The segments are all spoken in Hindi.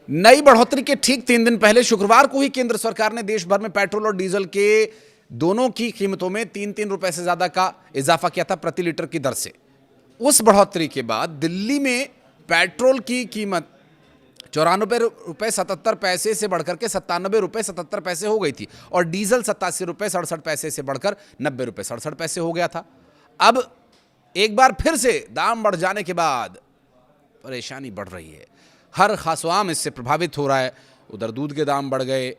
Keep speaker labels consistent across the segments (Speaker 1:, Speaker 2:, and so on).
Speaker 1: नई बढ़ोतरी के ठीक 3 दिन पहले शुक्रवार को ही केंद्र सरकार ने देश भर में पेट्रोल और डीजल के दोनों की कीमतों में 3-3 रुपए से ज्यादा का इजाफा किया था प्रति लीटर की दर से। उस बढ़ोतरी के बाद दिल्ली में पेट्रोल की कीमत 94 रुपए 77 पैसे से बढ़कर के 97 रुपए 77 पैसे हो गई थी और डीजल 87 रुपए 67 पैसे से बढ़कर 90 रुपए 67 पैसे हो गया था। अब एक बार फिर से दाम बढ़ जाने के बाद परेशानी बढ़ रही है। हर खासवाम इससे प्रभावित हो रहा है। उधर दूध के दाम बढ़ गए,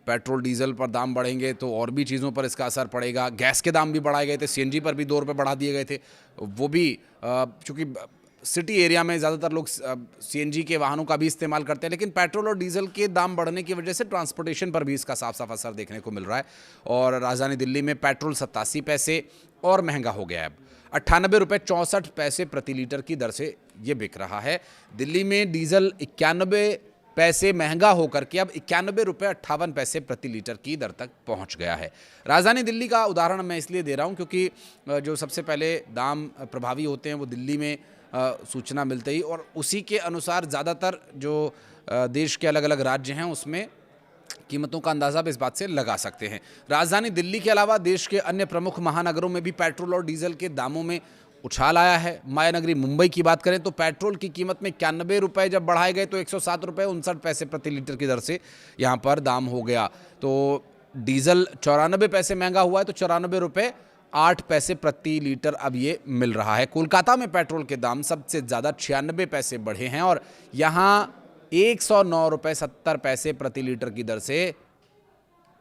Speaker 1: पेट्रोल डीजल पर दाम बढ़ेंगे तो और भी चीज़ों पर इसका असर पड़ेगा। गैस के दाम भी बढ़ाए गए थे, सीएनजी पर भी 2 रुपये बढ़ा दिए गए थे। वो भी चूँकि सिटी एरिया में ज़्यादातर लोग सीएनजी के वाहनों का भी इस्तेमाल करते हैं, लेकिन पेट्रोल और डीजल के दाम बढ़ने की वजह से ट्रांसपोर्टेशन पर भी इसका साफ साफ असर देखने को मिल रहा है। और राजधानी दिल्ली में पेट्रोल 87 पैसे और महंगा हो गया है। अब 98 रुपये 64 पैसे प्रति लीटर की दर से ये बिक रहा है। दिल्ली में डीजल 91 पैसे महंगा होकर के अब 91 रुपये 58 पैसे प्रति लीटर की दर तक पहुंच गया है। राजधानी दिल्ली का उदाहरण मैं इसलिए दे रहा हूं क्योंकि जो सबसे पहले दाम प्रभावी होते हैं वो दिल्ली में सूचना मिलते ही, और उसी के अनुसार ज़्यादातर जो देश के अलग अलग राज्य हैं उसमें कीमतों का अंदाज़ा भी इस बात से लगा सकते हैं। राजधानी दिल्ली के अलावा देश के अन्य प्रमुख महानगरों में भी पेट्रोल और डीजल के दामों में उछाल आया है। मायानगरी मुंबई की बात करें तो पेट्रोल की कीमत में 91 रुपये जब बढ़ाए गए तो 107 रुपये 59 पैसे प्रति लीटर की दर से यहाँ पर दाम हो गया। तो डीजल 94 पैसे महंगा हुआ है तो 94 रुपये 8 पैसे प्रति लीटर अब ये मिल रहा है। कोलकाता में पेट्रोल के दाम सबसे ज़्यादा 96 पैसे बढ़े हैं और यहाँ 109 रुपये 70 पैसे प्रति लीटर की दर से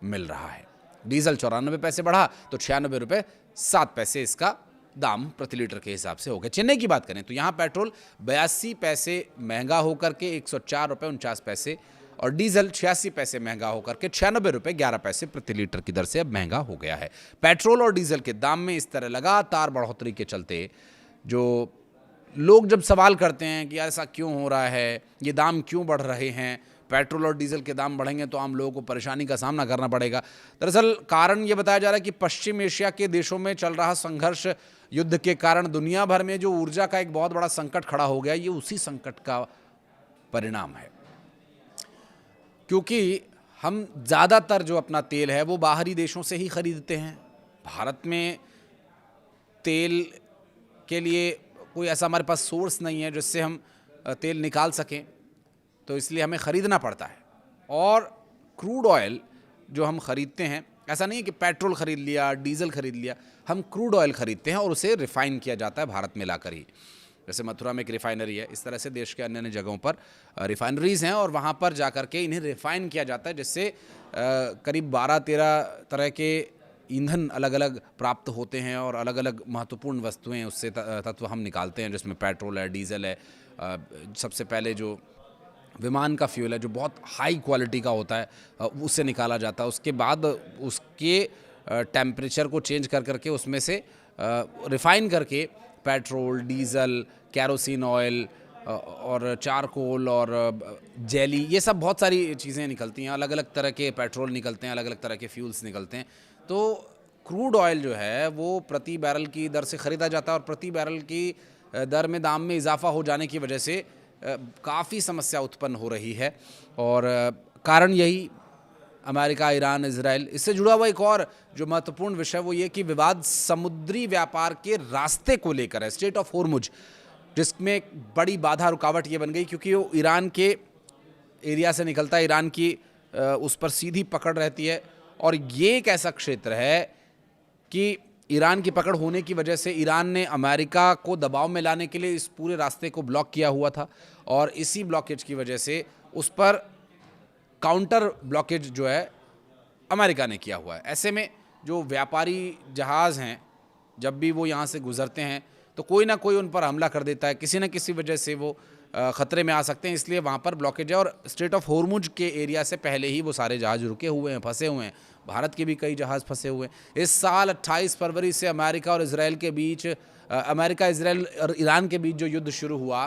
Speaker 1: मिल रहा है। डीजल 94 पैसे बढ़ा तो 96 रुपये 7 पैसे इसका दाम प्रति लीटर के हिसाब से हो गया। चेन्नई की बात करें तो यहाँ पेट्रोल 82 पैसे महंगा होकर के 104 रुपये 49 पैसे और डीजल 86 पैसे महंगा होकर के 96 रुपये 11 पैसे प्रति लीटर की दर से अब महंगा हो गया है। पेट्रोल और डीजल के दाम में इस तरह लगातार बढ़ोतरी के चलते जो लोग जब सवाल करते हैं कि ऐसा क्यों हो रहा है, ये दाम क्यों बढ़ रहे हैं, पेट्रोल और डीजल के दाम बढ़ेंगे तो आम लोगों को परेशानी का सामना करना पड़ेगा। दरअसल कारण ये बताया जा रहा है कि पश्चिम एशिया के देशों में चल रहा संघर्ष, युद्ध के कारण दुनिया भर में जो ऊर्जा का एक बहुत बड़ा संकट खड़ा हो गया, ये उसी संकट का परिणाम है। क्योंकि हम ज़्यादातर जो अपना तेल है वो बाहरी देशों से ही खरीदते हैं। भारत में तेल के लिए कोई ऐसा हमारे पास सोर्स नहीं है जिससे हम तेल निकाल सकें, तो इसलिए हमें ख़रीदना पड़ता है। और क्रूड ऑयल जो हम ख़रीदते हैं, ऐसा नहीं है कि पेट्रोल ख़रीद लिया, डीजल ख़रीद लिया, हम क्रूड ऑयल ख़रीदते हैं और उसे रिफ़ाइन किया जाता है भारत में लाकर ही। जैसे मथुरा में एक रिफ़ाइनरी है, इस तरह से देश के अन्य अन्य जगहों पर रिफ़ाइनरीज़ हैं और वहाँ पर जा कर के इन्हें रिफ़ाइन किया जाता है, जिससे करीब 12-13 तरह के ईंधन अलग अलग प्राप्त होते हैं और अलग अलग महत्वपूर्ण वस्तुएं उससे तत्व हम निकालते हैं, जिसमें पेट्रोल है, डीजल है। सबसे पहले जो विमान का फ्यूल है जो बहुत हाई क्वालिटी का होता है उससे निकाला जाता है। उसके बाद उसके टेम्परेचर को चेंज कर करके उसमें से रिफ़ाइन करके पेट्रोल, डीजल, कैरोसिन ऑयल और चारकोल और जेली, ये सब बहुत सारी चीज़ें निकलती हैं। अलग अलग तरह के पेट्रोल निकलते हैं, अलग अलग तरह के फ्यूल्स निकलते हैं। तो क्रूड ऑयल जो है वो प्रति बैरल की दर से ख़रीदा जाता है और प्रति बैरल की दर में दाम में इजाफा हो जाने की वजह से काफ़ी समस्या उत्पन्न हो रही है। और कारण यही अमेरिका, ईरान, इजराइल, इससे जुड़ा हुआ एक और जो महत्वपूर्ण विषय वो ये कि विवाद समुद्री व्यापार के रास्ते को लेकर है, स्ट्रेट ऑफ होर्मुज, जिसमें एक बड़ी बाधा रुकावट ये बन गई क्योंकि वो ईरान के एरिया से निकलता है, ईरान की उस पर सीधी पकड़ रहती है। और ये एक ऐसा क्षेत्र है कि ईरान की पकड़ होने की वजह से ईरान ने अमेरिका को दबाव में लाने के लिए इस पूरे रास्ते को ब्लॉक किया हुआ था और इसी ब्लॉकेज की वजह से उस पर काउंटर ब्लॉकेज जो है अमेरिका ने किया हुआ है। ऐसे में जो व्यापारी जहाज़ हैं जब भी वो यहाँ से गुज़रते हैं तो कोई ना कोई उन पर हमला कर देता है, किसी न किसी वजह से वो ख़तरे में आ सकते हैं, इसलिए वहाँ पर ब्लॉकेज है। और स्ट्रेट ऑफ होर्मुज के एरिया से पहले ही वो सारे जहाज़ रुके हुए हैं, फंसे हुए हैं। भारत के भी कई जहाज़ फंसे हुए हैं। इस साल 28 फरवरी से अमेरिका और इजराइल के बीच, अमेरिका, इजराइल और ईरान के बीच जो युद्ध शुरू हुआ,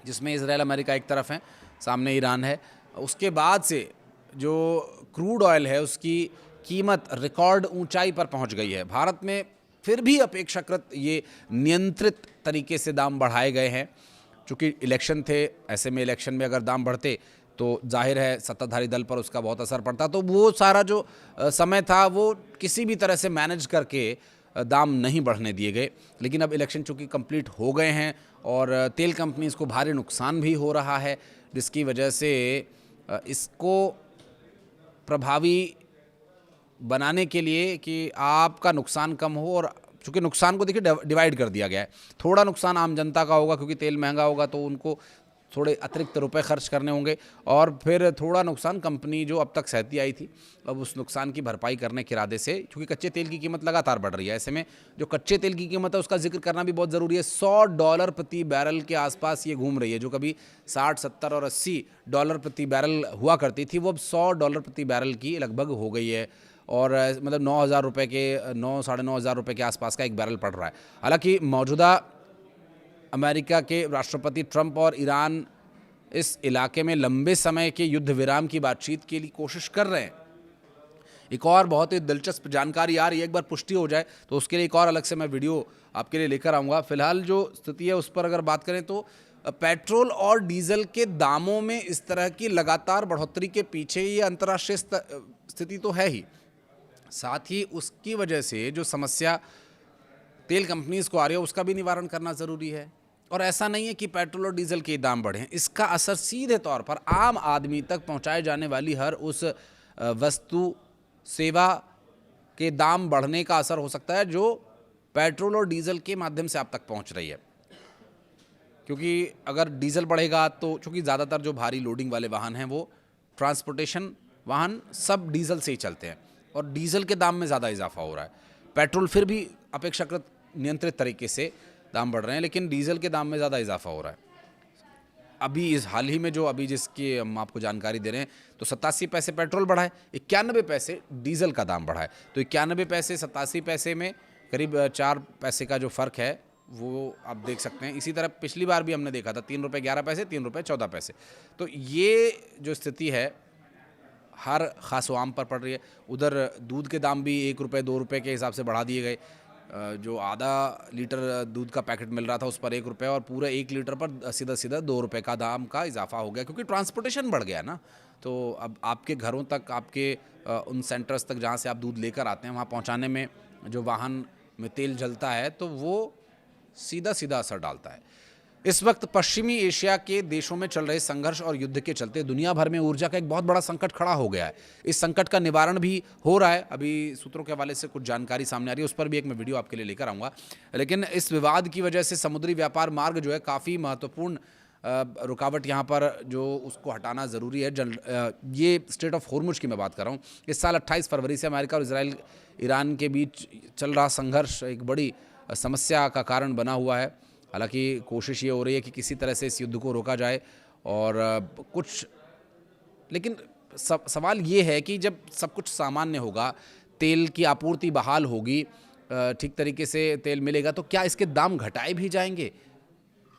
Speaker 1: जिसमें इजराइल, अमेरिका एक तरफ हैं, सामने ईरान है, उसके बाद से जो क्रूड ऑयल है उसकी कीमत रिकॉर्ड ऊंचाई पर पहुंच गई है। भारत में फिर भी अपेक्षाकृत ये नियंत्रित तरीके से दाम बढ़ाए गए हैं, चूँकि इलेक्शन थे, ऐसे में इलेक्शन में अगर दाम बढ़ते तो जाहिर है सत्ताधारी दल पर उसका बहुत असर पड़ता। तो वो सारा जो समय था वो किसी भी तरह से मैनेज करके दाम नहीं बढ़ने दिए गए। लेकिन अब इलेक्शन चूँकि कंप्लीट हो गए हैं और तेल कंपनीज़ को भारी नुकसान भी हो रहा है, जिसकी वजह से इसको प्रभावी बनाने के लिए कि आपका नुकसान कम हो, और चूँकि नुकसान को देखिए डिवाइड कर दिया गया है। थोड़ा नुकसान आम जनता का होगा क्योंकि तेल महंगा होगा तो उनको थोड़े अतिरिक्त रुपए खर्च करने होंगे, और फिर थोड़ा नुकसान कंपनी जो अब तक सहती आई थी अब उस नुकसान की भरपाई करने के इरादे से, क्योंकि कच्चे तेल की कीमत लगातार बढ़ रही है। ऐसे में जो कच्चे तेल की कीमत है उसका जिक्र करना भी बहुत ज़रूरी है। $100 प्रति बैरल के आसपास ये घूम रही है। जो कभी 60, 70 और $80 प्रति बैरल हुआ करती थी वो अब $100 प्रति बैरल की लगभग हो गई है, और मतलब 9,000 रुपये के 9 साढ़े 9,000 रुपये के आसपास का एक बैरल पड़ रहा है। हालांकि मौजूदा अमेरिका के राष्ट्रपति ट्रंप और ईरान इस इलाके में लंबे समय के युद्ध विराम की बातचीत के लिए कोशिश कर रहे हैं। एक और बहुत ही दिलचस्प जानकारी आ रही है, एक बार पुष्टि हो जाए तो उसके लिए एक और अलग से मैं वीडियो आपके लिए लेकर आऊँगा। फिलहाल जो स्थिति है उस पर अगर बात करें तो पेट्रोल और डीजल के दामों में इस तरह की लगातार बढ़ोतरी के पीछे ये अंतर्राष्ट्रीय स्थिति तो है ही, साथ ही उसकी वजह से जो समस्या तेल कंपनीज को आ रही है उसका भी निवारण करना ज़रूरी है। और ऐसा नहीं है कि पेट्रोल और डीजल के दाम बढ़े, इसका असर सीधे तौर पर आम आदमी तक पहुंचाए जाने वाली हर उस वस्तु सेवा के दाम बढ़ने का असर हो सकता है जो पेट्रोल और डीजल के माध्यम से आप तक पहुंच रही है। क्योंकि अगर डीजल बढ़ेगा तो चूँकि ज़्यादातर जो भारी लोडिंग वाले वाहन हैं वो ट्रांसपोर्टेशन वाहन सब डीजल से ही चलते हैं, और डीजल के दाम में ज़्यादा इजाफा हो रहा है। पेट्रोल फिर भी अपेक्षाकृत नियंत्रित तरीके से दाम बढ़ रहे हैं, लेकिन डीजल के दाम में ज़्यादा इजाफा हो रहा है। अभी इस हाल ही में जो अभी जिसकी हम आपको जानकारी दे रहे हैं तो 87 पैसे पेट्रोल बढ़ा है, 91 पैसे डीजल का दाम बढ़ा है। तो 91 पैसे 87 पैसे में करीब 4 पैसे का जो फ़र्क है वो आप देख सकते हैं। इसी तरह पिछली बार भी हमने देखा था ₹3.11, ₹3.14। तो ये जो स्थिति है हर ख़ास आम पर पड़ रही है। उधर दूध के दाम भी ₹1 ₹2 के हिसाब से बढ़ा दिए गए। जो आधा लीटर दूध का पैकेट मिल रहा था उस पर ₹1 और पूरे 1 लीटर पर सीधा ₹2 का दाम का इजाफा हो गया, क्योंकि ट्रांसपोर्टेशन बढ़ गया ना। तो अब आपके घरों तक, आपके उन सेंटर्स तक जहाँ से आप दूध लेकर आते हैं वहाँ पहुँचाने में जो वाहन में तेल जलता है तो वो सीधा सीधा असर डालता है। इस वक्त पश्चिमी एशिया के देशों में चल रहे संघर्ष और युद्ध के चलते दुनिया भर में ऊर्जा का एक बहुत बड़ा संकट खड़ा हो गया है। इस संकट का निवारण भी हो रहा है। अभी सूत्रों के हवाले से कुछ जानकारी सामने आ रही है, उस पर भी एक मैं वीडियो आपके लिए लेकर आऊँगा। लेकिन इस विवाद की वजह से समुद्री व्यापार मार्ग जो है काफ़ी महत्वपूर्ण रुकावट यहाँ पर जो उसको हटाना ज़रूरी है। ये स्ट्रेट ऑफ होर्मुज की मैं बात कर रहा हूँ। इस साल 28 फरवरी से अमेरिका और इजराइल ईरान के बीच चल रहा संघर्ष एक बड़ी समस्या का कारण बना हुआ है। हालांकि कोशिश ये हो रही है कि किसी तरह से इस युद्ध को रोका जाए, और कुछ लेकिन सवाल ये है कि जब सब कुछ सामान्य होगा, तेल की आपूर्ति बहाल होगी, ठीक तरीके से तेल मिलेगा, तो क्या इसके दाम घटाए भी जाएंगे?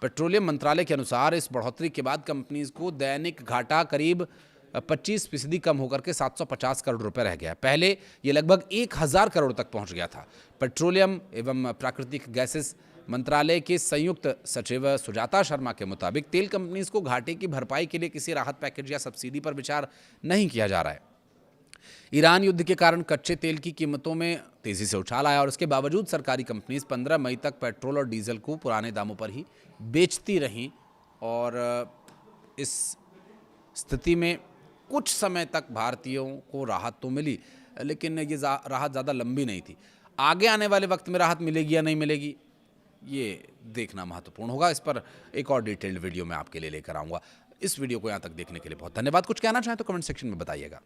Speaker 1: पेट्रोलियम मंत्रालय के अनुसार इस बढ़ोतरी के बाद कंपनीज को दैनिक घाटा करीब 25% कम होकर के 750 करोड़ रुपए रह गया। पहले ये लगभग 1000 करोड़ तक पहुंच गया था। पेट्रोलियम एवं प्राकृतिक गैसेस मंत्रालय के संयुक्त सचिव सुजाता शर्मा के मुताबिक तेल कंपनीज को घाटे की भरपाई के लिए किसी राहत पैकेज या सब्सिडी पर विचार नहीं किया जा रहा है। ईरान युद्ध के कारण कच्चे तेल की कीमतों में तेजी से उछाल आया, और इसके बावजूद सरकारी कंपनीज 15 मई तक पेट्रोल और डीजल को पुराने दामों पर ही बेचती रहीं, और इस स्थिति में कुछ समय तक भारतीयों को राहत तो मिली, लेकिन ये राहत ज़्यादा लंबी नहीं थी। आगे आने वाले वक्त में राहत मिलेगी या नहीं मिलेगी ये देखना महत्वपूर्ण होगा। इस पर एक और डिटेल्ड वीडियो मैं आपके लिए लेकर आऊँगा। इस वीडियो को यहाँ तक देखने के लिए बहुत धन्यवाद। कुछ कहना चाहें तो कमेंट सेक्शन में बताइएगा।